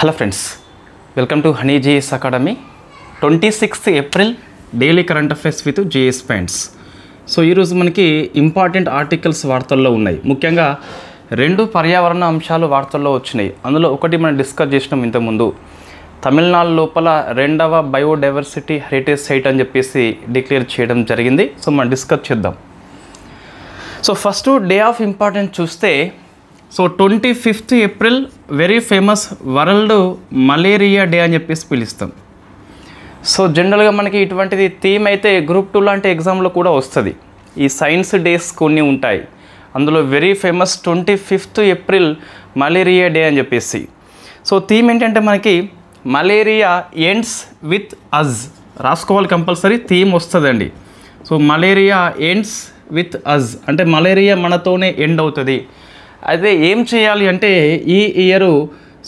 Hello friends, welcome to Honey GS academy. 26th April daily current affairs with GS points. So ఈరోజు మనకి important articles వార్తల్లో ఉన్నాయి. ముఖ్యంగా రెండు పర్యావరణ అంశాలు వార్తల్లో వచ్చినాయి. అందులో ఒకటి మనం డిస్కస్ చేసినాం ఇంతకుముందు. తమిళనాడు లోపల 2వ బయోడైవర్సిటీ హెరిటేజ్ సైట్ అని చెప్పేసి డిక్లేర్ చేయడం జరిగింది. సో మనం డిస్కస్ చేద్దాం. So first day of importance చూస్తే, so 25th April very famous world malaria day అని చెప్పేసి పిలుస్తాం. సో జనరల్గా మనకి ఇటువంటిది థీమ్ అయితే గ్రూప్ 2 లాంటి ఎగ్జామ్లో కూడా వస్తుంది. ఈ సైన్స్ డేస్ కొన్ని ఉంటాయి. అందులో very famous 25th April malaria day అని చెప్పేసి. సో థీమ్ ఏంటంటే మనకి మలేరియా ఎండ్స్ విత్ అజ్ రాసుకోవాలి, కంపల్సరీ థీమ్ వస్తుందండి. So malaria ends with us అంటే మలేరియా మనతోనే ఎండ్ అవుతుంది. అయితే ఏం చేయాలి అంటే ఈ ఇయరు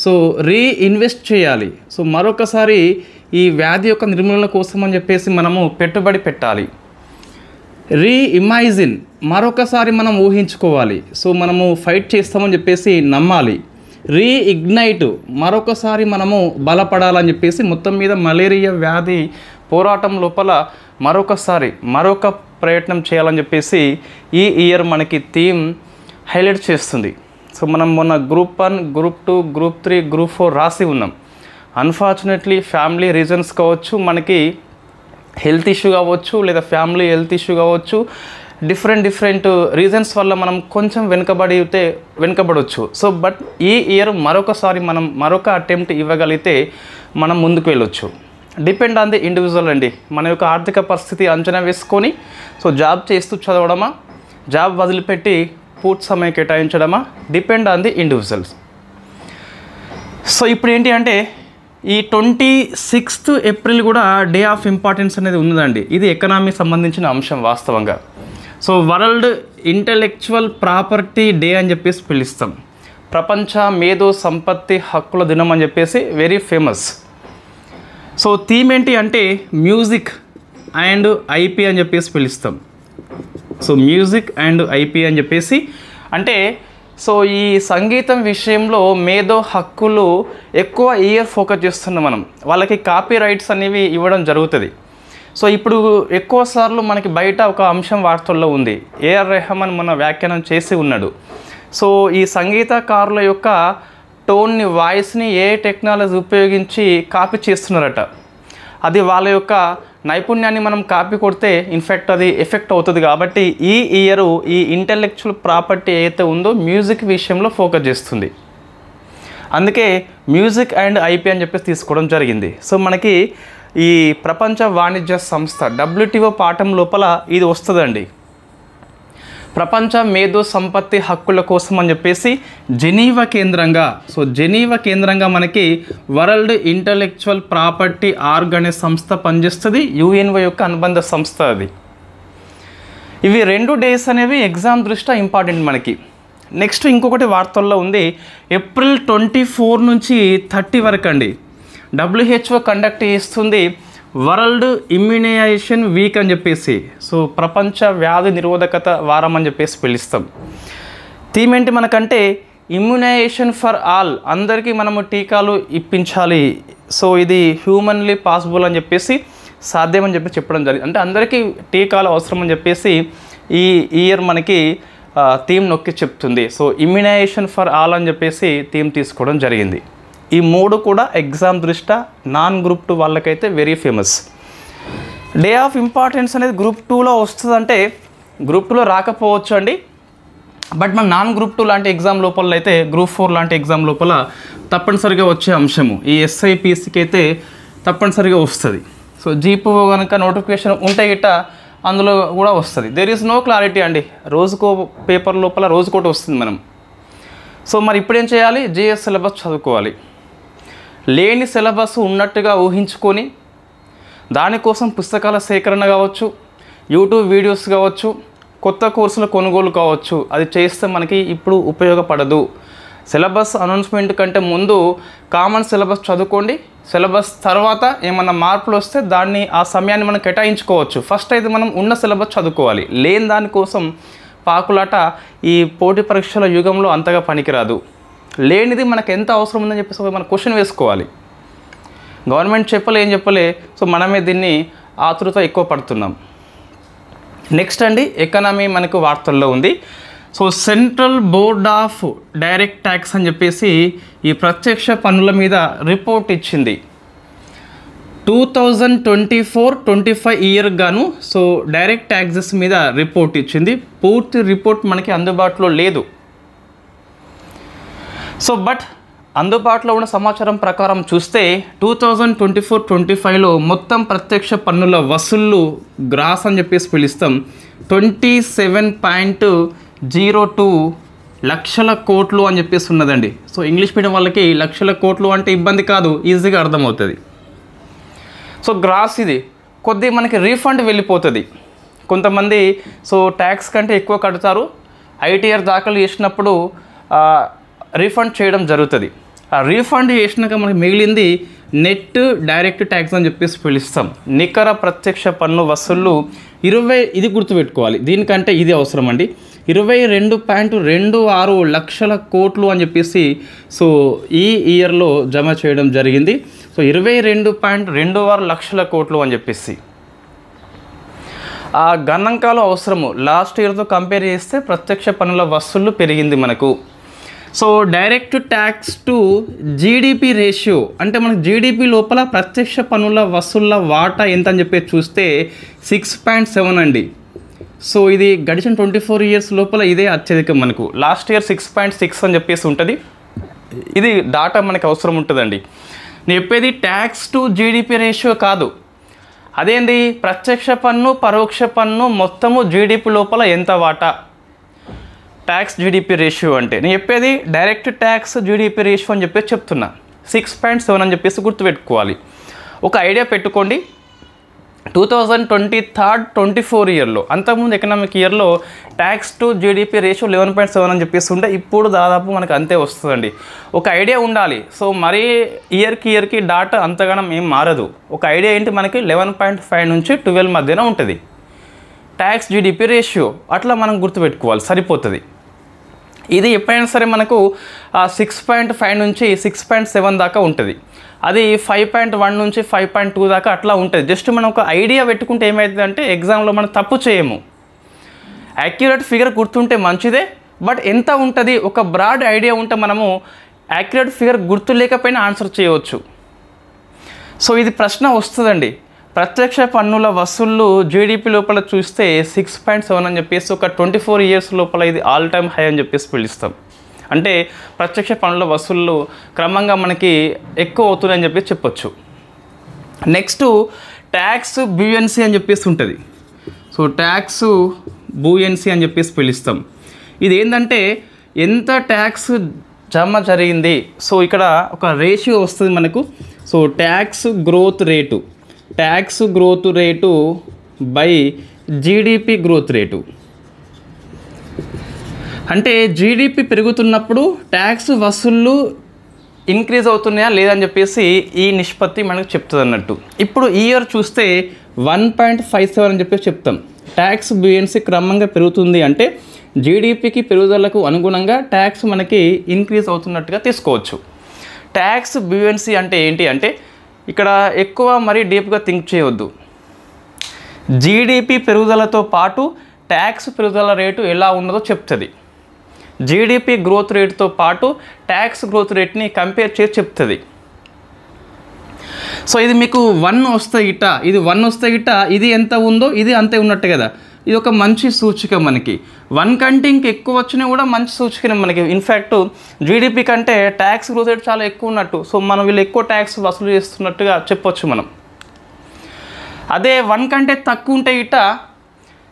సో రీఇన్వెస్ట్ చేయాలి. సో మరొకసారి ఈ వ్యాధి యొక్క నిర్మూలన కోసం అని చెప్పేసి మనము పెట్టుబడి పెట్టాలి. రీఇమాజిన్ మరొకసారి మనం ఊహించుకోవాలి. సో మనము ఫైట్ చేస్తామని చెప్పేసి నమ్మాలి. రీఇగ్నైట్ మరొకసారి మనము బలపడాలని చెప్పేసి మొత్తం మీద మలేరియా వ్యాధి పోరాటం లోపల మరొక ప్రయత్నం చేయాలని చెప్పేసి ఈ ఇయర్ మనకి థీమ్ హైలైట్ చేస్తుంది. సో మనం మొన్న గ్రూప్ 1, గ్రూప్ 2, గ్రూప్ 3, గ్రూప్ 4 రాసి ఉన్నాం. అన్ఫార్చునేట్లీ ఫ్యామిలీ రీజన్స్ కావచ్చు, మనకి హెల్త్ ఇష్యూ కావచ్చు, లేదా ఫ్యామిలీ హెల్త్ ఇష్యూ కావచ్చు, డిఫరెంట్ రీజన్స్ వల్ల మనం కొంచెం వెనుకబడవచ్చు. సో బట్ ఈ ఇయర్ మరొకసారి మనం మరొక అటెంప్ట్ ఇవ్వగలిగితే మనం ముందుకు వెళ్ళొచ్చు. డిపెండ్ ఆన్ ది ఇండివిజువల్ అండి. మన యొక్క ఆర్థిక పరిస్థితి అంచనా వేసుకొని సో జాబ్ చేస్తూ చదవడమా, జాబ్ వదిలిపెట్టి పూర్తి సమయం కేటాయించడమా, depend on the individuals. So ఇప్పుడు ఏంటి అంటే ఈ 26th ఏప్రిల్ కూడా డే ఆఫ్ ఇంపార్టెన్స్ అనేది ఉన్నదండి. ఇది ఎకనామీకి సంబంధించిన అంశం వాస్తవంగా. So world intellectual property day అని చెప్పేసి పిలుస్తాం. ప్రపంచ మేధో సంపత్తి హక్కుల దినం అని చెప్పేసి వెరీ ఫేమస్. సో థీమ్ ఏంటి అంటే మ్యూజిక్ అండ్ ఐపీ అని చెప్పేసి పిలుస్తాం. సో మ్యూజిక్ అండ్ ఐపీ అని చెప్పేసి అంటే సో ఈ సంగీతం విషయంలో మేధో హక్కులు ఎక్కువ ఇయర్ ఫోకస్ చేస్తున్నాం మనం. వాళ్ళకి కాపీ రైట్స్ అనేవి ఇవ్వడం జరుగుతుంది. సో ఇప్పుడు ఎక్కువ సార్లు మనకి బయట ఒక అంశం వార్తల్లో ఉంది. ఏఆర్ రెహమాన్ మన వ్యాఖ్యానం చేసి ఉన్నాడు. సో ఈ సంగీతకారుల యొక్క టోన్ని, వాయిస్ని ఏ టెక్నాలజీ ఉపయోగించి కాపీ చేస్తున్నారట. అది వాళ్ళ యొక్క నైపుణ్యాన్ని మనం కాపీ కొడితే ఇన్ఫ్యాక్ట్ అది ఎఫెక్ట్ అవుతుంది. కాబట్టి ఈ ఇయరు ఈ ఇంటెలెక్చువల్ ప్రాపర్టీ ఏదైతే ఉందో మ్యూజిక్ విషయంలో ఫోకస్ చేస్తుంది. అందుకే మ్యూజిక్ అండ్ ఐపీ అని చెప్పేసి తీసుకోవడం జరిగింది. సో మనకి ఈ ప్రపంచ వాణిజ్య సంస్థ WTO పాఠం లోపల ఇది వస్తుందండి. ప్రపంచ మేధో సంపత్తి హక్కుల కోసం అని చెప్పేసి జెనీవా కేంద్రంగా మనకి వరల్డ్ ఇంటలెక్చువల్ ప్రాపర్టీ అనే సంస్థ పనిచేస్తుంది. UNO యొక్క అనుబంధ సంస్థ అది. ఇవి 2 డేస్ అనేవి ఎగ్జామ్ దృష్ట్యా ఇంపార్టెంట్ మనకి. నెక్స్ట్ ఇంకొకటి వార్తల్లో ఉంది. ఏప్రిల్ 24 నుంచి 30 వరకు అండి WHO కండక్ట్ చేస్తుంది వరల్డ్ ఇమ్యునైజేషన్ వీక్ అని చెప్పేసి. సో ప్రపంచ వ్యాధి నిరోధకత వారం అని చెప్పేసి పిలుస్తాం. థీమ్ ఏంటి మనకంటే ఇమ్యునైజేషన్ ఫర్ ఆల్, అందరికీ మనము టీకాలు ఇప్పించాలి. సో ఇది హ్యూమన్లీ పాసిబుల్ అని చెప్పేసి, సాధ్యమని చెప్పి చెప్పడం జరిగింది. అంటే అందరికీ టీకాలు అవసరం అని చెప్పేసి ఈ ఇయర్ మనకి థీమ్ నొక్కి చెప్తుంది. సో ఇమ్యునైజేషన్ ఫర్ ఆల్ అని చెప్పేసి థీమ్ తీసుకోవడం జరిగింది. ఈ 3 కూడా ఎగ్జామ్ దృష్ట్యా నాన్ గ్రూప్ 2 వాళ్ళకైతే very famous. Day of importance అనేది గ్రూప్ 2లో వస్తుందంటే గ్రూప్ 2లో రాకపోవచ్చు అండి. బట్ మన నాన్ గ్రూప్ 2 లాంటి ఎగ్జామ్ లోపల అయితే, గ్రూప్ 4 లాంటి ఎగ్జామ్ లోపల తప్పనిసరిగా వచ్చే అంశము ఈ SIPCకి అయితే తప్పనిసరిగా వస్తుంది. సో జీపో కనుక నోటిఫికేషన్ ఉంటే గిట్ట అందులో కూడా వస్తుంది. దేర్ ఈజ్ నో క్లారిటీ అండి. రోజుకో పేపర్ లోపల రోజుకోటి వస్తుంది మనం. సో మరి ఇప్పుడు ఏం చేయాలి? GS సిలబస్ చదువుకోవాలి. లేని సిలబస్ ఉన్నట్టుగా ఊహించుకొని దానికోసం పుస్తకాల సేకరణ కావచ్చు, యూట్యూబ్ వీడియోస్ కావచ్చు, కొత్త కోర్సుల కొనుగోలు కావచ్చు, అది చేస్తే మనకి ఇప్పుడు ఉపయోగపడదు. సిలబస్ అనౌన్స్మెంట్ కంటే ముందు కామన్ సిలబస్ చదువుకోండి. సిలబస్ తర్వాత ఏమన్నా మార్పులు వస్తే ఆ సమయాన్ని మనం కేటాయించుకోవచ్చు. ఫస్ట్ అయితే మనం ఉన్న సిలబస్ చదువుకోవాలి. లేని దానికోసం పాకులాట ఈ పోటీ పరీక్షల యుగంలో అంతగా పనికిరాదు. లేనిది మనకు ఎంత అవసరం ఉందని చెప్పేసి మనం క్వశ్చన్ వేసుకోవాలి. గవర్నమెంట్ చెప్పలే ఏం చెప్పలే, సో మనమే దీన్ని ఆతృత ఎక్కువ పడుతున్నాం. నెక్స్ట్ అండి, ఎకనామీ మనకు వార్తల్లో ఉంది. So central board of direct tax అని చెప్పేసి ఈ ప్రత్యక్ష పన్నుల మీద రిపోర్ట్ ఇచ్చింది 2024-25 ఇయర్ గాను. సో డైరెక్ట్ ట్యాక్సెస్ మీద రిపోర్ట్ ఇచ్చింది. పూర్తి రిపోర్ట్ మనకి అందుబాటులో లేదు. సో బట్ అందుబాటులో ఉన్న సమాచారం ప్రకారం చూస్తే 2024-25లో మొత్తం ప్రత్యక్ష పన్నుల వసూళ్ళు గ్రాస్ అని చెప్పేసి పిలుస్తాం 27.02 లక్షల కోట్లు అని చెప్పేసి ఉన్నదండి. సో ఇంగ్లీష్ మీడియం వాళ్ళకి లక్షల కోట్లు అంటే ఇబ్బంది కాదు, ఈజీగా అర్థమవుతుంది. సో గ్రాస్ ఇది కొద్ది మనకి రీఫండ్ వెళ్ళిపోతుంది. కొంతమంది సో ట్యాక్స్ కంటే ఎక్కువ కడతారు, ఐటీఆర్ దాఖలు చేసినప్పుడు రీఫండ్ చేయడం జరుగుతుంది. ఆ రీఫండ్ చేసినాక మనకి మిగిలింది నెట్ డైరెక్ట్ ట్యాక్స్ అని చెప్పేసి పిలుస్తాం. నికర ప్రత్యక్ష పన్ను వసూళ్ళు 20, ఇది గుర్తుపెట్టుకోవాలి, దీనికంటే ఇది అవసరం అండి. 22.26 లక్షల కోట్లు అని చెప్పేసి సో ఈ ఇయర్లో జమ చేయడం జరిగింది. సో 22.26 లక్షల కోట్లు అని చెప్పేసి ఆ గణాంకాలు అవసరము. లాస్ట్ ఇయర్తో కంపేర్ చేస్తే ప్రత్యక్ష పన్నుల వసూళ్ళు పెరిగింది మనకు. So direct tax to GDP ratio అంటే మనకు జీడిపి లోపల ప్రత్యక్ష పన్నుల వసూళ్ళ వాటా ఎంత అని చెప్పి చూస్తే 6.7 అండి. సో ఇది గడిచిన 24 ఇయర్స్ లోపల ఇదే అత్యధికం మనకు. లాస్ట్ ఇయర్ 6.6 అని చెప్పేసి ఉంటుంది. ఇది డాటా మనకు అవసరం ఉంటుందండి. నేను చెప్పేది ట్యాక్స్ టు జీడిపి రేషియో కాదు, అదేంది ప్రత్యక్ష పన్ను పరోక్ష పన్ను మొత్తము జీడిపి లోపల ఎంత వాటా, ట్యాక్స్ జీడిపి రేషియో అంటే. నేను చెప్పేది డైరెక్ట్ ట్యాక్స్ జీడిపి రేషియో అని చెప్పేసి చెప్తున్నా. 6.7 అని చెప్పేసి గుర్తుపెట్టుకోవాలి. ఒక ఐడియా పెట్టుకోండి, 2023-24 ఇయర్లో, అంతకుముందు ఎకనామిక్ ఇయర్లో ట్యాక్స్ టు జీడిపి రేషియో 11.7 అని చెప్పేసి ఉంటే ఇప్పుడు దాదాపు మనకు అంతే వస్తుందండి. ఒక ఐడియా ఉండాలి. సో మరీ ఇయర్కి డాటా అంతగానం ఏం మారదు. ఒక ఐడియా ఏంటి, మనకి 11.5 నుంచి 12 మధ్యన ఉంటుంది ట్యాక్స్ జీడిపి రేషియో. అట్లా మనం గుర్తుపెట్టుకోవాలి, సరిపోతుంది. ఇది ఎప్పుడైనా సరే మనకు 6.5 నుంచి 6.7 దాకా ఉంటుంది. అది 5.1 నుంచి 5.2 దాకా అట్లా ఉంటుంది. జస్ట్ మనం ఒక ఐడియా పెట్టుకుంటే ఏమవుతుంది అంటే ఎగ్జామ్లో మనం తప్పు చేయము. యాక్యురేట్ ఫిగర్ గుర్తుంటే మంచిదే, బట్ ఎంత ఉంటుంది ఒక బ్రాడ్ ఐడియా ఉంటే మనము యాక్యురేట్ ఫిగర్ గుర్తు లేకపోయినా ఆన్సర్ చేయవచ్చు. సో ఇది ప్రశ్న వస్తుందండి. ప్రత్యక్ష పన్నుల వసూళ్ళు జీడిపి లోపల చూస్తే 6.7 అని చెప్పేసి ఒక 24 ఇయర్స్ లోపల ఇది ఆల్ టైమ్ హై అని చెప్పేసి పిలుస్తాం. అంటే ప్రత్యక్ష పన్నుల వసూళ్ళు క్రమంగా మనకి ఎక్కువ అవుతుందని చెప్పేసి చెప్పొచ్చు. నెక్స్ట్ ట్యాక్స్ బ్యూయన్సీ అని చెప్పేసి ఉంటుంది. సో ట్యాక్స్ బ్యూయన్సీ అని చెప్పేసి పిలుస్తాం. ఇది ఏంటంటే ఎంత ట్యాక్స్ జమ జరిగింది. సో ఇక్కడ ఒక రేషియో వస్తుంది మనకు. So tax growth rate by GDP growth rate. అంటే జీడిపి పెరుగుతున్నప్పుడు ట్యాక్స్ వసూళ్ళు ఇంక్రీజ్ అవుతున్నాయా లేదని చెప్పేసి ఈ నిష్పత్తి మనకు చెప్తుంది అన్నట్టు. ఇప్పుడు ఈ ఇయర్ చూస్తే 1.57 అని చెప్పేసి చెప్తాం. ట్యాక్స్ బ్యూయన్సీ క్రమంగా పెరుగుతుంది అంటే జీడిపికి పెరుగుదలకు అనుగుణంగా ట్యాక్స్ మనకి ఇంక్రీజ్ అవుతున్నట్టుగా తీసుకోవచ్చు. ట్యాక్స్ బ్యూయన్సీ అంటే ఏంటి అంటే ఇక్కడ ఎక్కువ మరీ డీప్గా థింక్ చేయవద్దు. జీడిపి పెరుగుదలతో పాటు ట్యాక్స్ పెరుగుదల రేటు ఎలా ఉన్నదో చెప్తుంది. జీడిపి గ్రోత్ రేటుతో పాటు ట్యాక్స్ గ్రోత్ రేట్ని కంపేర్ చేసి చెప్తుంది. సో ఇది మీకు 1 వస్తే గిట్ట, ఇది 1 వస్తే గిట్ట ఇది ఎంత ఉందో ఇది అంతే ఉన్నట్టు కదా. ఇది ఒక మంచి సూచిక మనకి. 1 కంటే ఇంకెక్కువ వచ్చినా కూడా మంచి సూచికనే మనకి. ఇన్ఫ్యాక్ట్ జీడిపి కంటే ట్యాక్స్ గ్రోత్ రేట్ చాలా ఎక్కువ ఉన్నట్టు. సో మనం వీళ్ళు ఎక్కువ ట్యాక్స్ వసూలు చేస్తున్నట్టుగా చెప్పొచ్చు మనం. అదే 1 కంటే తక్కువ ఉంటే గిట్ట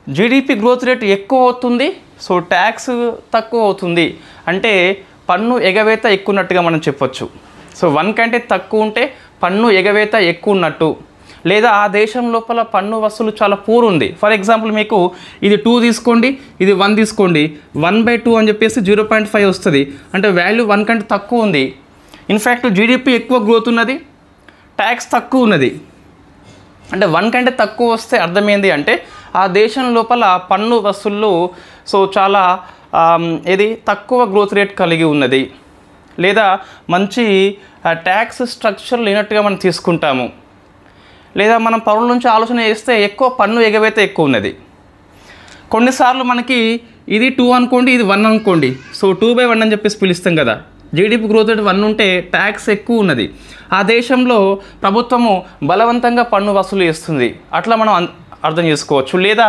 జీడిపి గ్రోత్ రేట్ ఎక్కువ అవుతుంది, సో ట్యాక్స్ తక్కువ అవుతుంది. అంటే పన్ను ఎగవేత ఎక్కువ ఉన్నట్టుగా మనం చెప్పొచ్చు. సో 1 కంటే తక్కువ ఉంటే పన్ను ఎగవేత ఎక్కువ ఉన్నట్టు, లేదా ఆ దేశం లోపల పన్ను వసూలు చాలా పూర్ ఉంది. ఫర్ ఎగ్జాంపుల్ మీకు ఇది 2 తీసుకోండి, ఇది 1 తీసుకోండి, 1/2 అని చెప్పేసి 0.5 వస్తుంది. అంటే వాల్యూ 1 కంటే తక్కువ ఉంది. ఇన్ఫ్యాక్ట్ జీడిపి ఎక్కువ గ్రోత్ ఉన్నది, ట్యాక్స్ తక్కువ ఉన్నది. అంటే 1 కంటే తక్కువ వస్తే అర్థమైంది అంటే ఆ దేశం లోపల పన్ను వసూళ్ళు సో చాలా ఇది తక్కువ గ్రోత్ రేట్ కలిగి ఉన్నది. లేదా మంచి ట్యాక్స్ స్ట్రక్చర్ లేనట్టుగా మనం తీసుకుంటాము, లేదా మనం పౌరుల నుంచి ఆలోచన చేస్తే ఎక్కువ పన్ను ఎగవేత ఎక్కువ ఉన్నది. కొన్నిసార్లు మనకి ఇది 2 అనుకోండి, ఇది 1 అనుకోండి, సో 2/1 అని చెప్పేసి పిలుస్తాం కదా. జీడిపి గ్రోత్ రేట్ 1 ఉంటే ట్యాక్స్ ఎక్కువ ఉన్నది, ఆ దేశంలో ప్రభుత్వము బలవంతంగా పన్ను వసూలు చేస్తుంది, అట్లా మనం అర్థం చేసుకోవచ్చు. లేదా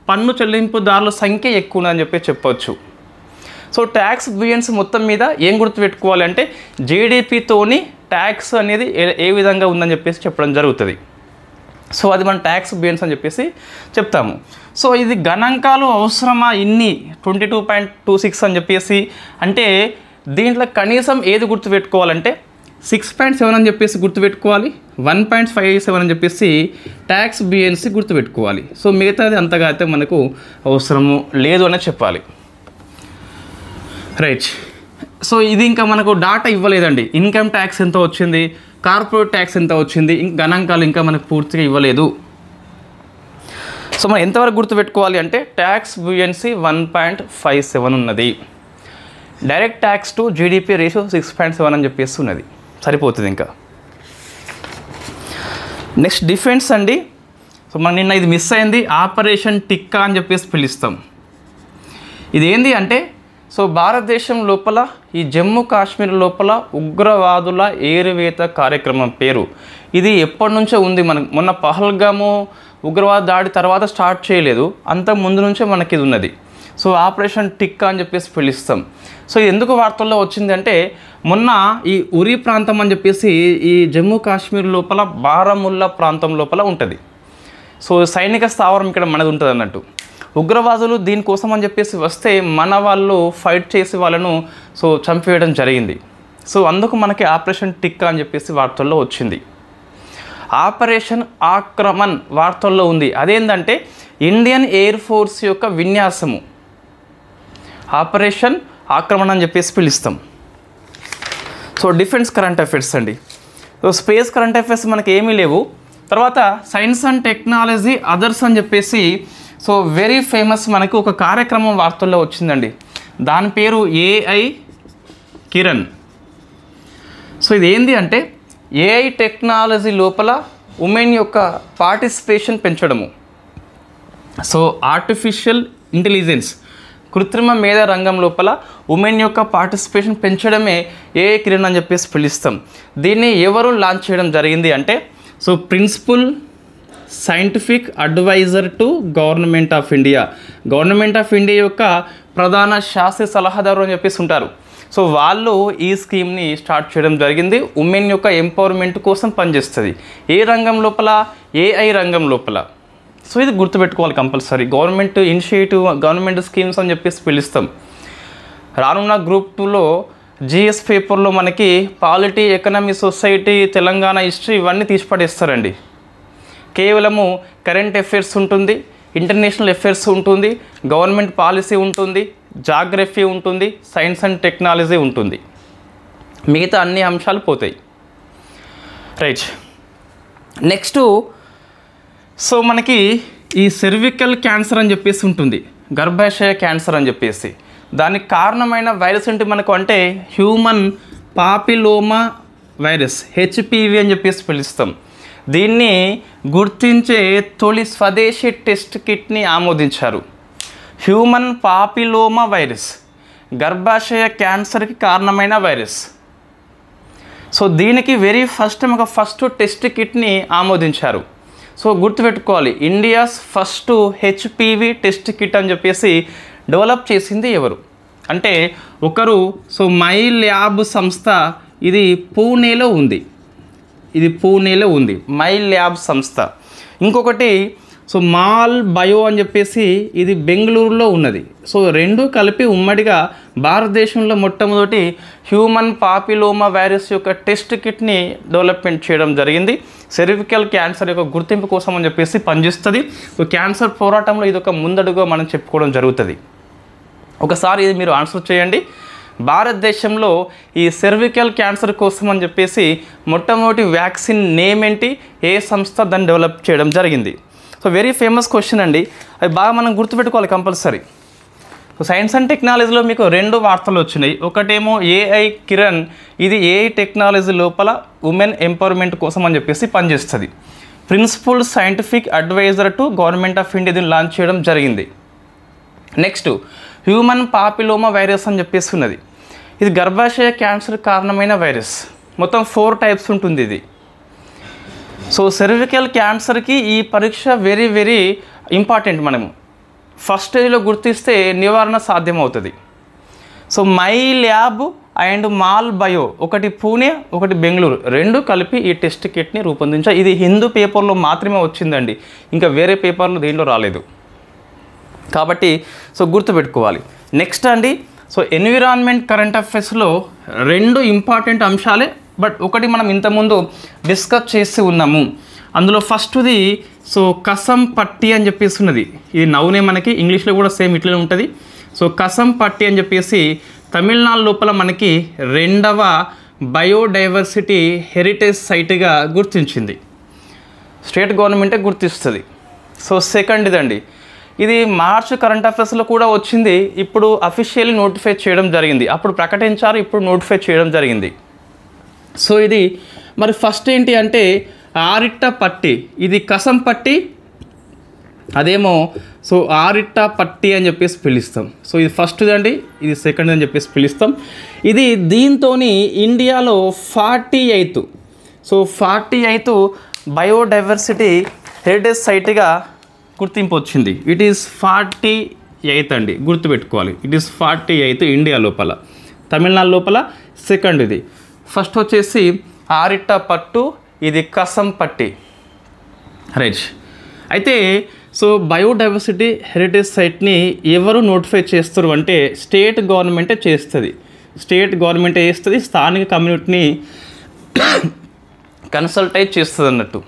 పన్ను చెల్లింపుదారుల సంఖ్య ఎక్కువ ఉన్నదని చెప్పవచ్చు. సో ట్యాక్స్ బిలియన్స్ మొత్తం మీద ఏం గుర్తుపెట్టుకోవాలి అంటే జీడిపితోని ట్యాక్స్ అనేది ఏ విధంగా ఉందని చెప్పేసి చెప్పడం జరుగుతుంది. సో అది మనం ట్యాక్స్ బిలియన్స్ అని చెప్పేసి చెప్తాము. సో ఇది గణాంకాలు అవసరమా ఇన్ని 22.26 అని చెప్పేసి అంటే దీంట్లో కనీసం ఏది గుర్తుపెట్టుకోవాలంటే 6.7 అని చెప్పేసి గుర్తుపెట్టుకోవాలి, 1.57 అని చెప్పేసి ట్యాక్స్ బిలియన్స్ గుర్తుపెట్టుకోవాలి. సో మిగతాది అంతగా అయితే మనకు అవసరము లేదు అనే చెప్పాలి. రైట్. సో ఇది ఇంకా మనకు డాటా ఇవ్వలేదండి. ఇన్కమ్ ట్యాక్స్ ఎంత వచ్చింది, కార్పొరేట్ ట్యాక్స్ ఎంత వచ్చింది, గణాంకాలు ఇంకా మనకు పూర్తిగా ఇవ్వలేదు. సో మనం ఎంతవరకు గుర్తుపెట్టుకోవాలి అంటే ట్యాక్స్ బిలియన్సీ 1.57 ఉన్నది, direct tax to GDP ratio 6.7 అని చెప్పేసి ఉన్నది, సరిపోతుంది. ఇంకా నెక్స్ట్ డిఫెన్స్ అండి. సో మనం నిన్న ఇది మిస్ అయింది, ఆపరేషన్ టిక్కా అని చెప్పేసి పిలుస్తాం. ఇది ఏంది అంటే సో భారతదేశం లోపల ఈ జమ్మూ కాశ్మీర్ లోపల ఉగ్రవాదుల ఏరువేత కార్యక్రమం పేరు. ఇది ఎప్పటి నుంచో ఉంది, మనకు మొన్న పహల్గాము ఉగ్రవాద దాడి తర్వాత స్టార్ట్ చేయలేదు, అంత ముందు నుంచే మనకి ఇది ఉన్నది. సో ఆపరేషన్ టిక్కా అని చెప్పేసి పిలుస్తాం. సో ఇది ఎందుకు వార్తల్లో వచ్చిందంటే మొన్న ఈ ఉరి ప్రాంతం అని చెప్పేసి ఈ జమ్మూ కాశ్మీర్ లోపల బారాముల్లా ప్రాంతం లోపల ఉంటుంది. సో సైనిక స్థావరం ఇక్కడ మనది ఉంటుంది అన్నట్టు. ఉగ్రవాదులు దీనికోసం అని చెప్పేసి వస్తే మన వాళ్ళు ఫైట్ చేసి వాళ్ళను సో చంపేయడం జరిగింది. సో అందుకు మనకి ఆపరేషన్ టిక్కా అని చెప్పేసి వార్తల్లో వచ్చింది. ఆపరేషన్ ఆక్రమణ్ వార్తల్లో ఉంది, అదేంటంటే ఇండియన్ ఎయిర్ ఫోర్స్ యొక్క విన్యాసము. ఆపరేషన్ ఆక్రమణ్ అని చెప్పేసి పిలుస్తాం. సో డిఫెన్స్ కరెంట్ అఫైర్స్ అండి. సో స్పేస్ కరెంట్ అఫైర్స్ మనకి ఏమీ లేవు. తర్వాత సైన్స్ అండ్ టెక్నాలజీ అదర్స్ అని చెప్పేసి సో వెరీ ఫేమస్ మనకు ఒక కార్యక్రమం వార్తల్లో వచ్చిందండి, దాని పేరు ఏఐ కిరణ్. సో ఇది ఏంది అంటే ఏఐ టెక్నాలజీ లోపల ఉమెన్ యొక్క పార్టిసిపేషన్ పెంచడము. సో ఆర్టిఫిషియల్ ఇంటెలిజెన్స్ కృత్రిమ మేధ రంగం లోపల ఉమెన్ యొక్క పార్టిసిపేషన్ పెంచడమే ఏఐ కిరణ్ అని చెప్పేసి పిలుస్తాం. దీన్ని ఎవరు లాంచ్ చేయడం జరిగింది అంటే so principal scientific adviser to government of India. Government of India యొక్క ప్రధాన శాస్త్రీయ సలహాదారు అని చెప్పేసి ఉంటారు. సో వాళ్ళు ఈ స్కీమ్ని స్టార్ట్ చేయడం జరిగింది. ఉమెన్ యొక్క ఎంపవర్మెంట్ కోసం పనిచేస్తుంది. ఏ రంగం లోపల? ఏఐ రంగం లోపల. సో ఇది గుర్తుపెట్టుకోవాలి compulsory. Government initiative, government schemes అని చెప్పేసి పిలుస్తాం. రానున్న గ్రూప్ 2లో జిఎస్ పేపర్లో మనకి polity, economy, society, Telangana history ఇవన్నీ తీసిపడేస్తారండి. కేవలము కరెంట్ అఫైర్స్ ఉంటుంది, ఇంటర్నేషనల్ అఫైర్స్ ఉంటుంది, గవర్నమెంట్ పాలసీ ఉంటుంది, జాగ్రఫీ ఉంటుంది, సైన్స్ అండ్ టెక్నాలజీ ఉంటుంది, మిగతా అన్ని అంశాలు పోతాయి. రైట్. నెక్స్ట్ సో మనకి ఈ సెర్వికల్ క్యాన్సర్ అని చెప్పేసి ఉంటుంది, గర్భాశయ క్యాన్సర్ అని చెప్పేసి. దానికి కారణమైన వైరస్ ఏంటి మనకు అంటే హ్యూమన్ పాపిలోమా వైరస్, హెచ్పివి అని చెప్పేసి పిలుస్తాం. దీన్ని గుర్తించే తొలి స్వదేశీ టెస్ట్ కిట్ని ఆమోదించారు. హ్యూమన్ పాపిలోమా వైరస్ గర్భాశయ క్యాన్సర్కి కారణమైన వైరస్. సో దీనికి వెరీ ఫస్ట్ టైం ఒక ఫస్ట్ టెస్ట్ కిట్ని ఆమోదించారు. సో గుర్తుపెట్టుకోవాలి, India's first HPV test kit అని చెప్పేసి డెవలప్ చేసింది ఎవరు అంటే ఒకరు. సో మై ల్యాబ్ సంస్థ, ఇది పూణేలో ఉంది, మై ల్యాబ్ సంస్థ. ఇంకొకటి సో మాల్ బయో అని చెప్పేసి ఇది బెంగళూరులో ఉన్నది. సో రెండు కలిపి ఉమ్మడిగా భారతదేశంలో మొట్టమొదటి హ్యూమన్ పాపిలోమా వైరస్ యొక్క టెస్ట్ కిట్ని డెవలప్మెంట్ చేయడం జరిగింది. సెర్వికల్ క్యాన్సర్ యొక్క గుర్తింపు కోసం అని చెప్పేసి పనిచేస్తుంది. సో క్యాన్సర్ పోరాటంలో ఇది ఒక ముందడుగా మనం చెప్పుకోవడం జరుగుతుంది. ఒకసారి ఇది మీరు ఆన్సర్ చేయండి. భారతదేశంలో ఈ సెర్వికల్ క్యాన్సర్ కోసం అని చెప్పేసి మొట్టమొదటి వ్యాక్సిన్ నేమ్ ఏంటి, ఏ సంస్థ దాన్ని డెవలప్ చేయడం జరిగింది? సో వెరీ ఫేమస్ క్వశ్చన్ అండి, అది బాగా మనం గుర్తుపెట్టుకోవాలి కంపల్సరీ. సో సైన్స్ అండ్ టెక్నాలజీలో మీకు 2 వార్తలు వచ్చినాయి. ఒకటేమో ఏఐ కిరణ్, ఇది ఏఐ టెక్నాలజీ లోపల ఉమెన్ ఎంపవర్మెంట్ కోసం అని చెప్పేసి పనిచేస్తుంది. Principal scientific adviser to government of India దీన్ని లాంచ్ చేయడం జరిగింది. నెక్స్ట్ హ్యూమన్ పాపిలోమా వైరస్ అని చెప్పేసి ఉన్నది. ఇది గర్భాశయ క్యాన్సర్ కారణమైన వైరస్. మొత్తం 4 టైప్స్ ఉంటుంది ఇది. సో సెర్వికల్ క్యాన్సర్కి ఈ పరీక్ష వెరీ వెరీ ఇంపార్టెంట్. మనము ఫస్ట్ స్టేజ్లో గుర్తిస్తే నివారణ సాధ్యమవుతుంది. So my lab and mall bio, ఒకటి పూణే ఒకటి బెంగళూరు, 2 కలిపి ఈ టెస్ట్ కిట్ని రూపొందించారు. ఇది హిందూ పేపర్లో మాత్రమే వచ్చిందండి, ఇంకా వేరే పేపర్లో దీంట్లో రాలేదు. కాబట్టి సో గుర్తుపెట్టుకోవాలి. నెక్స్ట్ అండి, సో ఎన్విరాన్మెంట్ కరెంట్ అఫైర్స్లో 2 ఇంపార్టెంట్ అంశాలే, బట్ ఒకటి మనం ఇంతకుముందు డిస్కస్ చేసి ఉన్నాము. అందులో ఫస్ట్ది సో కసం పట్టి అని చెప్పేసి ఉన్నది. ఇది నౌనే, మనకి ఇంగ్లీష్లో కూడా సేమ్ ఇట్లనే ఉంటుంది. సో కసం పట్టి అని చెప్పేసి తమిళనాడు లోపల మనకి 2వ బయోడైవర్సిటీ హెరిటేజ్ సైట్గా గుర్తించింది. స్టేట్ గవర్నమెంటే గుర్తిస్తుంది. సో సెకండ్దండి, ఇది మార్చ్ కరెంట్ అఫైర్స్లో కూడా వచ్చింది. ఇప్పుడు అఫీషియల్లీ నోటిఫై చేయడం జరిగింది. అప్పుడు ప్రకటించారు, ఇప్పుడు నోటిఫై చేయడం జరిగింది. సో ఇది మరి ఫస్ట్ ఏంటి అంటే ఆరిట్ట పట్టి, ఇది కసం పట్టి, అదేమో సో ఆరిట్ట పట్టి అని చెప్పేసి పిలుస్తాం. సో ఇది ఫస్ట్ది అండి, ఇది సెకండ్ అని చెప్పేసి పిలుస్తాం. ఇది దీంతో ఇండియాలో 48th so 48th biodiversity heritage సైట్గా గుర్తింపు వచ్చింది. ఇట్ ఈస్ 48th అండి, గుర్తుపెట్టుకోవాలి. ఇట్ ఈస్ 48th ఇండియా లోపల. తమిళనాడు లోపల సెకండ్ ఇది. ఫస్ట్ వచ్చేసి ఆరిట్ట పట్టు, ఇది కసం పట్టి, రైట్. అయితే సో బయోడైవర్సిటీ హెరిటేజ్ సైట్ని ఎవరు నోటిఫై చేస్తారు అంటే స్టేట్ గవర్నమెంటే చేస్తుంది. స్టేట్ గవర్నమెంటే చేస్తుంది, స్థానిక కమ్యూనిటీని కన్సల్టైజ్ చేస్తుంది అన్నట్టు.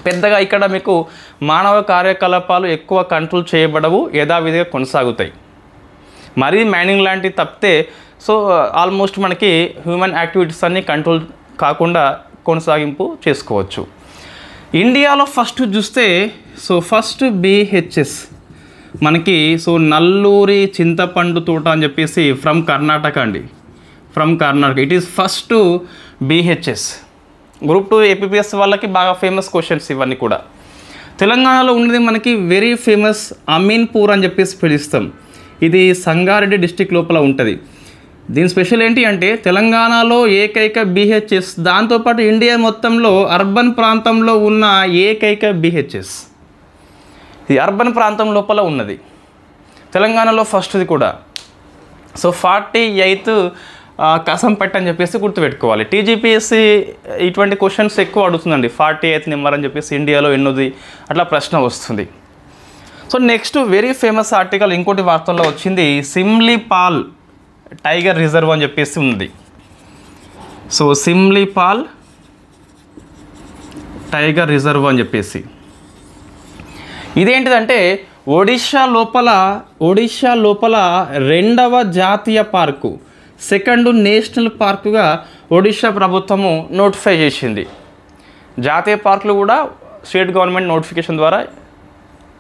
పెద్దగా ఇక్కడ మీకు మానవ కార్యకలాపాలు ఎక్కువ కంట్రోల్ చేయబడవు, యథావిధిగా కొనసాగుతాయి. మరీ మైనింగ్ లాంటివి తప్పితే సో ఆల్మోస్ట్ మనకి హ్యూమన్ యాక్టివిటీస్ అన్నీ కంట్రోల్ కాకుండా కొనసాగింపు చేసుకోవచ్చు. ఇండియాలో ఫస్ట్ చూస్తే సో ఫస్ట్ BHS మనకి సో నల్లూరి చింతపండు తోట అని చెప్పేసి ఫ్రమ్ కర్ణాటక అండి, from Karnataka. It is first BHS. Group 2 APPS వాళ్ళకి బాగా ఫేమస్ క్వశ్చన్స్ ఇవన్నీ కూడా. తెలంగాణలో ఉన్నది మనకి వెరీ ఫేమస్ అమీన్పూర్ అని చెప్పేసి పిలుస్తాం. ఇది సంగారెడ్డి డిస్టిక్ లోపల ఉంటుంది. దీని స్పెషల్ ఏంటి అంటే తెలంగాణలో ఏకైక BHS, దాంతోపాటు ఇండియా మొత్తంలో అర్బన్ ప్రాంతంలో ఉన్న ఏకైక BHS. ఇది అర్బన్ ప్రాంతం లోపల ఉన్నది, తెలంగాణలో ఫస్ట్ది కూడా. సో 48th కసంపట్టి అని చెప్పేసి గుర్తుపెట్టుకోవాలి. TGPSC ఇటువంటి క్వశ్చన్స్ ఎక్కువ అడుగుతుందండి. 48th నెంబర్ అని చెప్పేసి ఇండియాలో ఎన్నోది అట్లా ప్రశ్న వస్తుంది. So next very famous article ఇంకోటి వార్తల్లో వచ్చింది, సిమ్లీపాల్ టైగర్ రిజర్వ్ అని చెప్పేసి ఉంది. సో సిమ్లీపాల్ టైగర్ రిజర్వ్ అని చెప్పేసి ఇదేంటిదంటే ఒడిషా లోపల 2వ జాతీయ పార్కు, సెకండ్ నేషనల్ పార్కుగా ఒడిషా ప్రభుత్వము నోటిఫై చేసింది. జాతీయ పార్కులు కూడా స్టేట్ గవర్నమెంట్ నోటిఫికేషన్ ద్వారా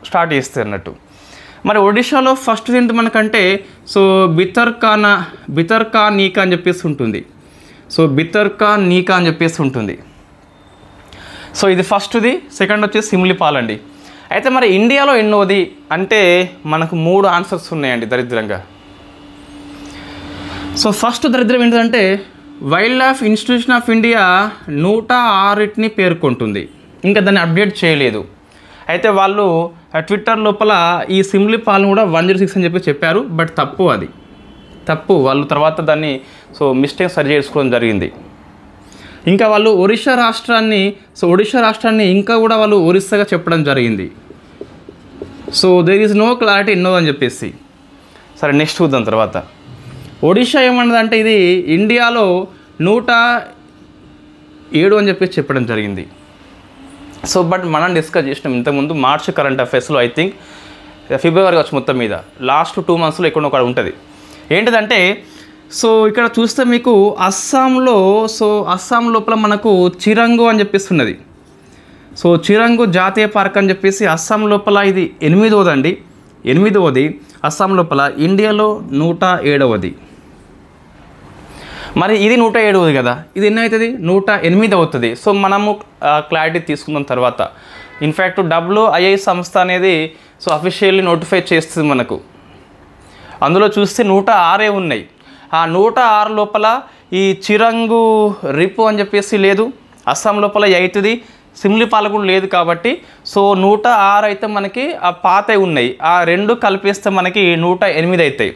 స్టార్ట్ చేస్తారు అన్నట్టు. మరి ఒడిషాలో ఫస్ట్ ఏంటి మనకంటే సో బితర్కానీకా అని చెప్పేసి ఉంటుంది. సో బితర్కానీకా అని చెప్పేసి ఉంటుంది. సో ఇది ఫస్ట్ది, సెకండ్ వచ్చేసి సిమ్లీపాల్ అండి. అయితే మరి ఇండియాలో ఎన్నోది అంటే మనకు 3 ఆన్సర్స్ ఉన్నాయండి దరిద్రంగా. సో ఫస్ట్ దరిద్రం ఏంటంటే wildlife institution of India 106ని పేర్కొంటుంది, ఇంకా దాన్ని అప్డేట్ చేయలేదు. అయితే వాళ్ళు ట్విట్టర్ లోపల ఈ సిమ్లీపాల్ని కూడా 106 అని చెప్పారు, బట్ తప్పు, అది తప్పు. వాళ్ళు తర్వాత దాన్ని సో మిస్టేక్ సరి చేసుకోవడం జరిగింది. ఇంకా వాళ్ళు ఒడిషా రాష్ట్రాన్ని ఇంకా కూడా వాళ్ళు ఒరిస్సాగా చెప్పడం జరిగింది. So there is no clarity ఎన్నో అని చెప్పేసి. సరే నెక్స్ట్ చూద్దాం. తర్వాత ఒడిషా ఏమన్నదంటే ఇది ఇండియాలో 107 అని చెప్పేసి చెప్పడం జరిగింది. సో బట్ మనం డిస్కస్ చేసినాం ఇంతకుముందు మార్చ్ కరెంట్ అఫైర్స్లో, ఐ థింక్ ఫిబ్రవరి వచ్చి మొత్తం మీద లాస్ట్ 2 monthsలో ఎక్కడో ఒకటి ఉంటుంది. ఏంటిదంటే సో ఇక్కడ చూస్తే మీకు అస్సాం లోపల మనకు చిరంగు అని చెప్పేసి ఉన్నది. సో చిరంగు జాతీయ పార్క్ అని చెప్పేసి అస్సాం లోపల ఇది 8వదండి. 108వది. అస్సాం లోపల ఇండియాలో 107వది. మరి ఇది 107వది కదా, ఇది ఎన్ని అవుతుంది? 108 అవుతుంది. సో మనము క్లారిటీ తీసుకున్న తర్వాత ఇన్ఫ్యాక్ట్ WII సంస్థ అనేది సో అఫీషియల్లీ నోటిఫై చేస్తుంది మనకు. అందులో చూస్తే 106 ఉన్నాయి. ఆ 106 లోపల ఈ చిరంగు రిపు అని చెప్పేసి లేదు, అస్సాం లోపల 8ది సిమ్లిపాల్ కూడా లేదు. కాబట్టి సో 106 అయితే మనకి ఆ పాతవి ఉన్నాయి, ఆ రెండు కలిపేస్తే మనకి 108 అవుతాయి.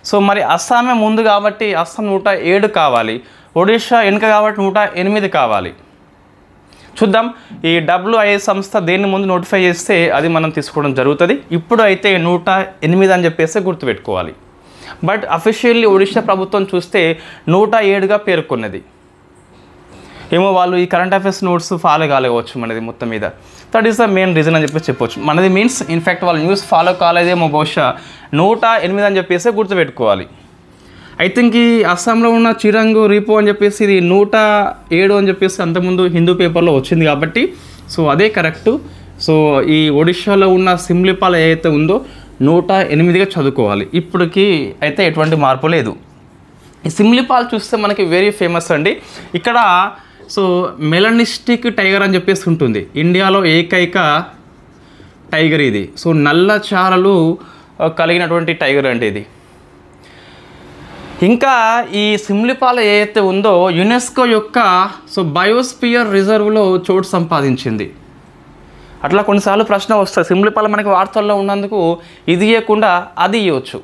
సో మరి అస్సామే ముందు కాబట్టి అస్సాం 107 కావాలి, ఒడిషా వెనుక కాబట్టి 108 కావాలి. చూద్దాం ఈ WII సంస్థ దేన్ని ముందు నోటిఫై చేస్తే అది మనం తీసుకోవడం జరుగుతుంది. ఇప్పుడు అయితే 108 అని చెప్పేసి గుర్తుపెట్టుకోవాలి. బట్ అఫీషియల్లీ ఒడిషా ప్రభుత్వం చూస్తే 107గా పేర్కొన్నది. ఏమో వాళ్ళు ఈ కరెంట్ అఫైర్స్ నోట్స్ ఫాలో కాలేవచ్చు మనది మొత్తం మీద. That is the main reason అని చెప్పేసి చెప్పొచ్చు. మనది మీన్స్ ఇన్ఫ్యాక్ట్ వాళ్ళు న్యూస్ ఫాలో కాలేదేమో, బహుశా 108 అని చెప్పేసి గుర్తుపెట్టుకోవాలి. ఐ థింక్ ఈ అస్సాంలో ఉన్న చిరంగు రీపో అని చెప్పేసి ఇది 107 అని చెప్పేసి అంతకుముందు హిందూ పేపర్లో వచ్చింది కాబట్టి సో అదే కరెక్టు. సో ఈ ఒడిషాలో ఉన్న సిమ్లిపాల్ ఏదైతే ఉందో 108గా చదువుకోవాలి. ఇప్పటికి అయితే ఎటువంటి మార్పు లేదు. ఈ సిమ్లిపాల్ చూస్తే మనకి వెరీ ఫేమస్ అండి. ఇక్కడ సో మెలనిస్టిక్ టైగర్ అని చెప్పేసి ఉంటుంది, ఇండియాలో ఏకైక టైగర్ ఇది. సో నల్ల చారలు కలిగినటువంటి టైగర్ అంటే ఇది. ఇంకా ఈ సిమ్లిపాల్ ఏదైతే ఉందో యునెస్కో యొక్క సో బయోస్పియర్ రిజర్వ్లో చోటు సంపాదించింది. అట్లా కొన్నిసార్లు ప్రశ్న వస్తుంది, సిమ్లిపాల్ మనకి వార్తల్లో ఉన్నందుకు ఇది ఇవ్వకుండా అది ఇవ్వచ్చు.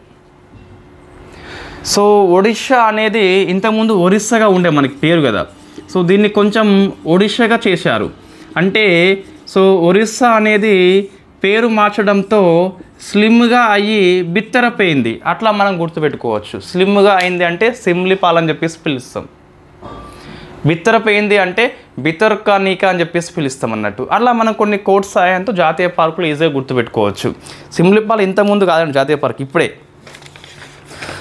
సో ఒడిషా అనేది ఇంతకుముందు ఒరిస్సాగా ఉండే మనకి పేరు కదా, సో దీన్ని కొంచెం ఒడిషాగా చేశారు. అంటే సో ఒరిస్సా అనేది పేరు మార్చడంతో స్లిమ్గా అయ్యి బిత్తరపోయింది, అట్లా మనం గుర్తుపెట్టుకోవచ్చు. స్లిమ్గా అయింది అంటే సిమ్లిపాల్ అని చెప్పేసి పిలుస్తాం, బిత్తరపోయింది అంటే బితర్కానికా అని చెప్పేసి పిలుస్తాం అన్నట్టు. అట్లా మనం కొన్ని కోడ్ సాయంతో జాతీయ పార్కులు ఈజీగా గుర్తుపెట్టుకోవచ్చు. సిమ్లిపాల్ ఇంతకుముందు కాదండి జాతీయ పార్క్, ఇప్పుడే.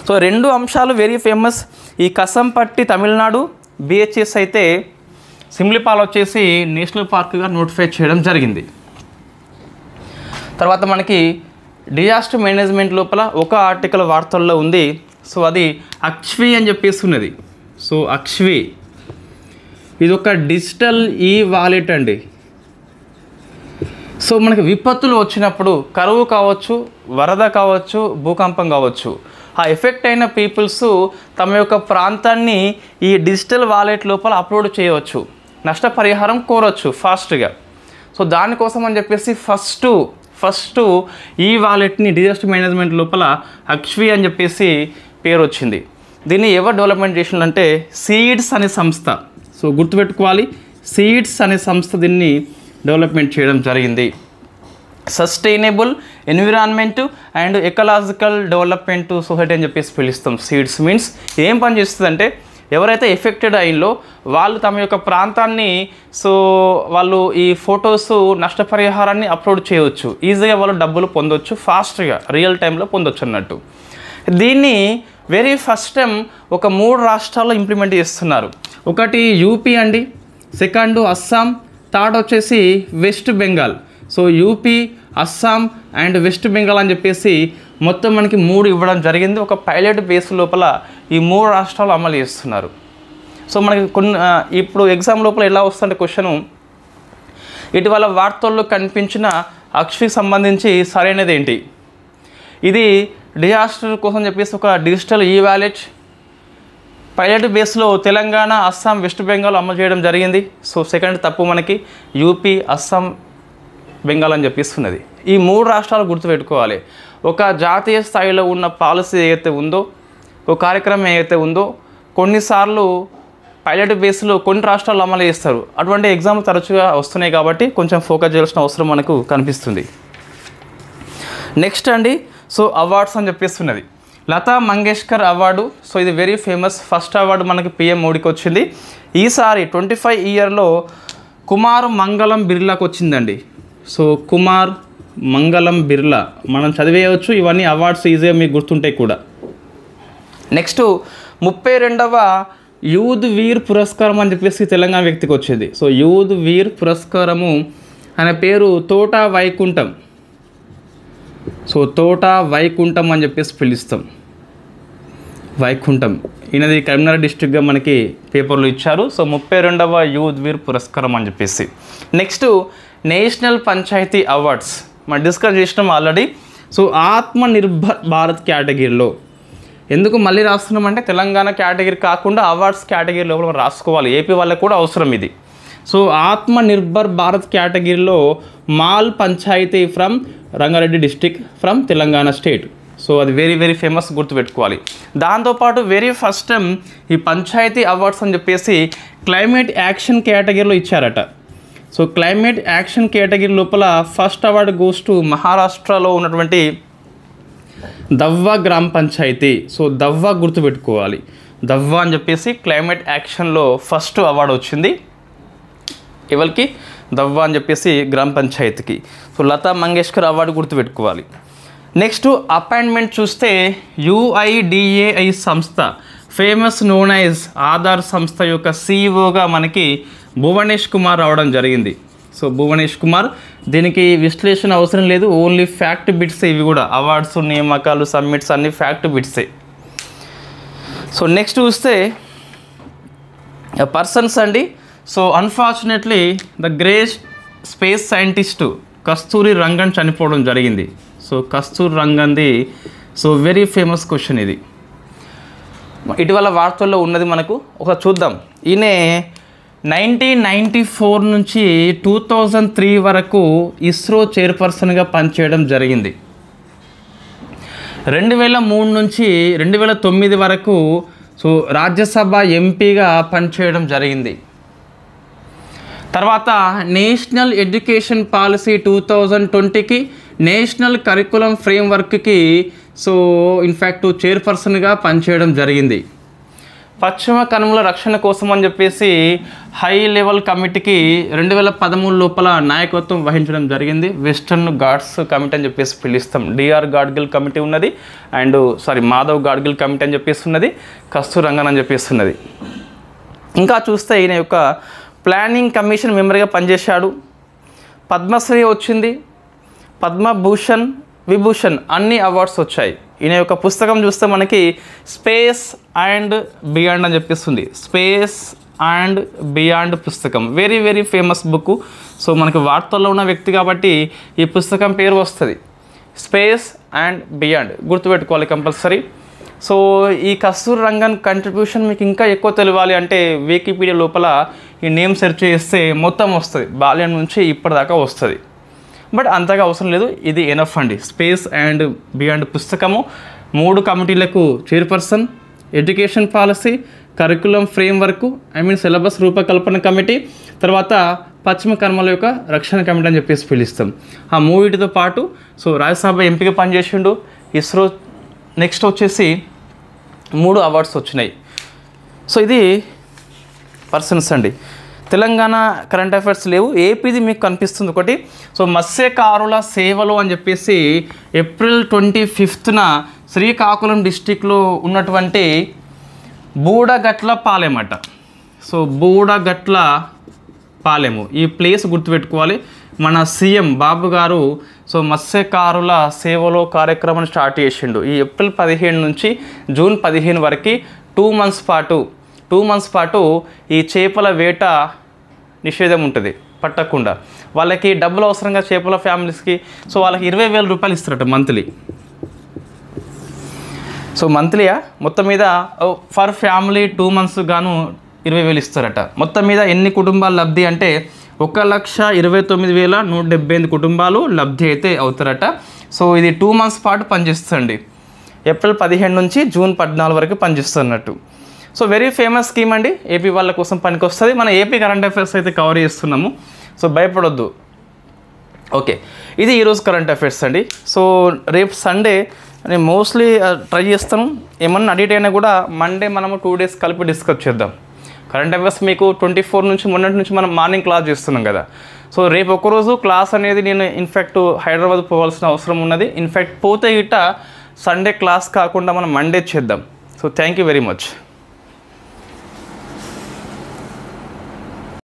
సో రెండు అంశాలు వెరీ ఫేమస్. ఈ కసంపట్టి తమిళనాడు, BHS అయితే సిమ్లిపాల్ వచ్చేసి నేషనల్ పార్క్గా నోటిఫై చేయడం జరిగింది. తర్వాత మనకి డిజాస్టర్ మేనేజ్మెంట్ లోపల ఒక ఆర్టికల్ వార్తల్లో ఉంది. సో అది అక్ష్వి అని చెప్పేసి ఉన్నది. సో అక్ష్వి ఇది ఒక డిజిటల్ వాలెట్ అండి. సో మనకి విపత్తులు వచ్చినప్పుడు కరువు కావచ్చు, వరద కావచ్చు, భూకంపం కావచ్చు, ఆ ఎఫెక్ట్ అయిన పీపుల్స్ తమ యొక్క ప్రాంతాన్ని ఈ డిజిటల్ వాలెట్ లోపల అప్లోడ్ చేయవచ్చు, నష్టపరిహారం కోరవచ్చు ఫాస్ట్గా. సో దానికోసం అని చెప్పేసి ఫస్ట్ ఈ వాలెట్ని డిజాస్టర్ మేనేజ్మెంట్ లోపల అక్ష్వి అని చెప్పేసి పేరు వచ్చింది. దీన్ని ఎవరు డెవలప్మెంట్ చేసిందంటే సీడ్స్ అనే సంస్థ. సో గుర్తుపెట్టుకోవాలి, సీడ్స్ అనే సంస్థ దీన్ని డెవలప్మెంట్ చేయడం జరిగింది. Sustainable environment and ecological development society అని చెప్పేసి పిలుస్తాం. సీడ్స్ మీన్స్ ఏం పని చేస్తుందంటే ఎవరైతే ఎఫెక్టెడ్ అయిందో వాళ్ళు తమ యొక్క ప్రాంతాన్ని సో వాళ్ళు ఈ ఫొటోస్ నష్టపరిహారాన్ని అప్లోడ్ చేయవచ్చు, ఈజీగా వాళ్ళు డబ్బులు పొందొచ్చు, ఫాస్ట్గా రియల్ టైంలో పొందొచ్చు అన్నట్టు. దీన్ని వెరీ ఫస్ట్ టైం ఒక 3 రాష్ట్రాల్లో ఇంప్లిమెంట్ చేస్తున్నారు. ఒకటి యూపీ అండి, సెకండ్ అస్సాం, థర్డ్ వచ్చేసి west Bengal. So UP, Assam and west Bengal అని చెప్పేసి మొత్తం మనకి 3 ఇవ్వడం జరిగింది. ఒక పైలట్ బేస్ లోపల ఈ 3 రాష్ట్రాలు అమలు చేస్తున్నారు. సో మనకి కొన్ని ఇప్పుడు ఎగ్జామ్ లోపల ఎలా వస్తుంటే క్వశ్చను, ఇటీవల వార్తల్లో కనిపించిన అక్ష్వికి సంబంధించి సరైనది ఏంటి? ఇది డిజాస్టర్ కోసం చెప్పేసి ఒక డిజిటల్ వాలెట్ పైలట్ బేస్లో తెలంగాణ, అస్సాం, వెస్ట్ బెంగాల్ అమలు చేయడం జరిగింది. సో సెకండ్ తప్పు, మనకి యూపీ, అస్సాం, బెంగాల్ అని చెప్పిస్తున్నది. ఈ 3 రాష్ట్రాలు గుర్తుపెట్టుకోవాలి. ఒక జాతీయ స్థాయిలో ఉన్న పాలసీ ఏదైతే ఉందో, ఒక కార్యక్రమం ఏదైతే ఉందో కొన్నిసార్లు పైలట్ బేస్లో కొన్ని రాష్ట్రాలు అమలు చేస్తారు. అటువంటి ఎగ్జామ్ తరచుగా వస్తున్నాయి కాబట్టి కొంచెం ఫోకస్ చేయాల్సిన అవసరం మనకు కనిపిస్తుంది. నెక్స్ట్ అండి, సో అవార్డ్స్ అని చెప్పేస్తున్నది. లతా మంగేష్కర్ అవార్డు. సో ఇది వెరీ ఫేమస్. ఫస్ట్ అవార్డు మనకి PM మోడీకి వచ్చింది. ఈసారి 25 ఇయర్లో కుమార్ మంగళం బిర్లాకు వచ్చిందండి. సో కుమార్ మంగళం బిర్లా మనం చదివేయవచ్చు. ఇవన్నీ అవార్డ్స్ ఈజీగా మీకు గుర్తుంటాయి కూడా. నెక్స్ట్ 32వ యూద్ వీర్ పురస్కారం అని చెప్పేసి తెలంగాణ వ్యక్తికి వచ్చింది. సో యూద్ వీర్ పురస్కారము ఆయన పేరు తోట వైకుంఠం. సో తోట వైకుంఠం అని చెప్పేసి పిలుస్తాం. వైకుంఠం ఈయనది కరీంనగర్ డిస్ట్రిక్ట్గా మనకి పేపర్లో ఇచ్చారు. సో 32వ యూత్ వీర్ పురస్కారం అని చెప్పేసి. నెక్స్ట్ నేషనల్ పంచాయతీ అవార్డ్స్ మనం డిస్కస్ చేసినాం ఆల్రెడీ. సో ఆత్మనిర్భర్ భారత్ కేటగిరీలో ఎందుకు మళ్ళీ రాస్తున్నామంటే తెలంగాణ కేటగిరీ కాకుండా అవార్డ్స్ కేటగిరీ లోపల మనం రాసుకోవాలి. ఏపీ వాళ్ళకి కూడా అవసరం ఇది. సో ఆత్మనిర్భర్ భారత్ కేటగిరీలో Mal panchayat from Rangareddy district from Telangana state. So అది వెరీ వెరీ ఫేమస్, గుర్తుపెట్టుకోవాలి. దాంతోపాటు వెరీ ఫస్ట్ టైం ఈ పంచాయతీ అవార్డ్స్ అని చెప్పేసి క్లైమేట్ యాక్షన్ కేటగిరీలో ఇచ్చారట. సో క్లైమేట్ యాక్షన్ కేటగిరీ లోపల ఫస్ట్ అవార్డు గోస్ టు మహారాష్ట్రలో ఉన్నటువంటి దవ్వా గ్రామ పంచాయతీ. సో దవ్వా గుర్తుపెట్టుకోవాలి. దవ్వా అని చెప్పేసి క్లైమేట్ యాక్షన్లో ఫస్ట్ అవార్డు వచ్చింది. ఎవరికి? దవ్వా అని చెప్పేసి గ్రామ పంచాయతీకి. సో లతా మంగేష్కర్ అవార్డు గుర్తుపెట్టుకోవాలి. నెక్స్ట్ అపాయింట్మెంట్ చూస్తే UIDAI సంస్థ ఫేమస్ నోన్ యాజ్ ఆధార్ సంస్థ యొక్క CEOగా మనకి భువనేష్ కుమార్ రావడం జరిగింది. సో భువనేష్ కుమార్, దీనికి విశ్లేషణ అవసరం లేదు, ఓన్లీ ఫ్యాక్ట్ బిట్స్ ఇవి కూడా. అవార్డ్స్, నియామకాలు, సబ్మిట్స్ అన్ని ఫ్యాక్ట్ బిట్సే. సో నెక్స్ట్ చూస్తే పర్సన్స్ అండి. So unfortunately the great space scientist Kasturi Rangan చనిపోవడం జరిగింది. సో కస్తూరి రంగన్ది సో వెరీ ఫేమస్ క్వశ్చన్ ఇది. ఇటీవల వార్తల్లో ఉన్నది మనకు ఒక చూద్దాం. ఈయన 1994 నుంచి 2003 వరకు ఇస్రో చైర్పర్సన్గా పనిచేయడం జరిగింది. 2003 నుంచి 2009 వరకు సో రాజ్యసభ ఎంపీగా పనిచేయడం జరిగింది. తర్వాత నేషనల్ ఎడ్యుకేషన్ పాలసీ 2020కి నేషనల్ కరికులం ఫ్రేమ్వర్క్కి సో ఇన్ఫ్యాక్ట్ చైర్పర్సన్గా పనిచేయడం జరిగింది. పశ్చిమ కనుమల రక్షణ కోసం అని చెప్పేసి హై లెవెల్ కమిటీకి 2013 లోపల నాయకత్వం వహించడం జరిగింది. వెస్టర్న్ ఘాట్స్ కమిటీ అని చెప్పేసి పిలుస్తాం. DR గాడ్గిల్ కమిటీ ఉన్నది, అండ్ మాధవ్ గాడ్గిల్ కమిటీ అని చెప్పేసి ఉన్నది, కస్తూరి రంగన్ అని చెప్పేసి ఉన్నది. ఇంకా చూస్తే ఈయన యొక్క ప్లానింగ్ కమిషన్ మెంబర్గా పనిచేశాడు. పద్మశ్రీ వచ్చింది, పద్మభూషణ్, విభూషణ్ అన్ని అవార్డ్స్ వచ్చాయి. ఈయన యొక్క పుస్తకం చూస్తే మనకి స్పేస్ అండ్ బియాండ్ అని చెప్పిస్తుంది. స్పేస్ అండ్ బియాండ్ పుస్తకం very very famous book. So మనకి వార్తల్లో ఉన్న వ్యక్తి కాబట్టి ఈ పుస్తకం పేరు వస్తుంది, స్పేస్ అండ్ బియాండ్, గుర్తుపెట్టుకోవాలి కంపల్సరీ. సో ఈ కస్తూరి రంగన్ కంట్రిబ్యూషన్ మీకు ఇంకా ఎక్కువ తెలియాలి అంటే వికీపీడియా లోపల ఈ నేమ్ సెర్చ్ చేస్తే మొత్తం వస్తుంది, బాల్యం నుంచి ఇప్పటిదాకా వస్తుంది. బట్ అంతగా అవసరం లేదు, ఇది ఎనఫ్ అండి. స్పేస్ అండ్ బియాండ్ పుస్తకము 3 కమిటీలకు chairperson, education policy, curriculum framework, syllabus రూపకల్పన కమిటీ, తర్వాత పశ్చిమ కనుమల యొక్క రక్షణ కమిటీ అని చెప్పేసి పిలుస్తాం. ఆ 3 పాటు సో రాజ్యసభ ఎంపీగా పనిచేసిండు. ఇస్రో నెక్స్ట్ వచ్చేసి 3 అవార్డ్స్ వచ్చినాయి. సో ఇది పర్సన్స్ అండి. తెలంగాణ కరెంట్ అఫైర్స్ లేవు, ఏపీది మీకు కనిపిస్తుంది ఒకటి. సో మత్స్యకారుల సేవలు అని చెప్పేసి ఏప్రిల్ 25న శ్రీకాకుళం డిస్టిక్లో ఉన్నటువంటి బూడగట్ల పాలెమట. సో బూడగట్ల పాలెము ఈ ప్లేస్ గుర్తుపెట్టుకోవాలి. మన సీఎం బాబు గారు సో మత్స్యకారుల సేవలో కార్యక్రమాన్ని స్టార్ట్ చేసిండు. ఈ ఏప్రిల్ 15 నుంచి జూన్ 15 వరకు 2 మంత్స్ పాటు ఈ చేపల వేట నిషేధం ఉంటుంది, పట్టకుండా. వాళ్ళకి డబ్బులు అవసరంగా చేపల ఫ్యామిలీస్కి సో వాళ్ళకి 20,000 రూపాయలు ఇస్తారట మంత్లీ. సో మంత్లీయా మొత్తం మీద ఫర్ ఫ్యామిలీ 2 మంత్స్ గాను 20,000 ఇస్తారట. మొత్తం మీద ఎన్ని కుటుంబాలు లబ్ధి అంటే 1,29,178 కుటుంబాలు లబ్ధి అయితే అవుతారట. సో ఇది 2 మంత్స్ పాటు పనిచేస్తుంది. ఏప్రిల్ 15 నుంచి జూన్ 14 వరకు పనిచేస్తున్నట్టు. సో వెరీ ఫేమస్ స్కీమ్ అండి, ఏపీ వాళ్ళ కోసం పనికి వస్తుంది. మన ఏపీ కరెంట్ అఫైర్స్ అయితే కవర్ చేస్తున్నాము, సో భయపడొద్దు. ఓకే, ఇది ఈరోజు కరెంట్ అఫైర్స్ అండి. సో రేపు సండే నేను మోస్ట్లీ ట్రై చేస్తాను, ఏమన్నా అడిట్ అయినా కూడా మండే మనము 2 డేస్ కలిపి డిస్కస్ చేద్దాం. కరెంట్ అఫైర్స్ మీకు 24 నుంచి మొన్నటి నుంచి మనం మార్నింగ్ క్లాస్ చేస్తున్నాం కదా. సో రేపు ఒకరోజు క్లాస్ అనేది నేను ఇన్ఫ్యాక్ట్ హైదరాబాద్ పోవాల్సిన అవసరం ఉన్నది. ఇన్ఫ్యాక్ట్ పోతే గిట్ట సండే క్లాస్ కాకుండా మనం మండే చేద్దాం. So thank you very much.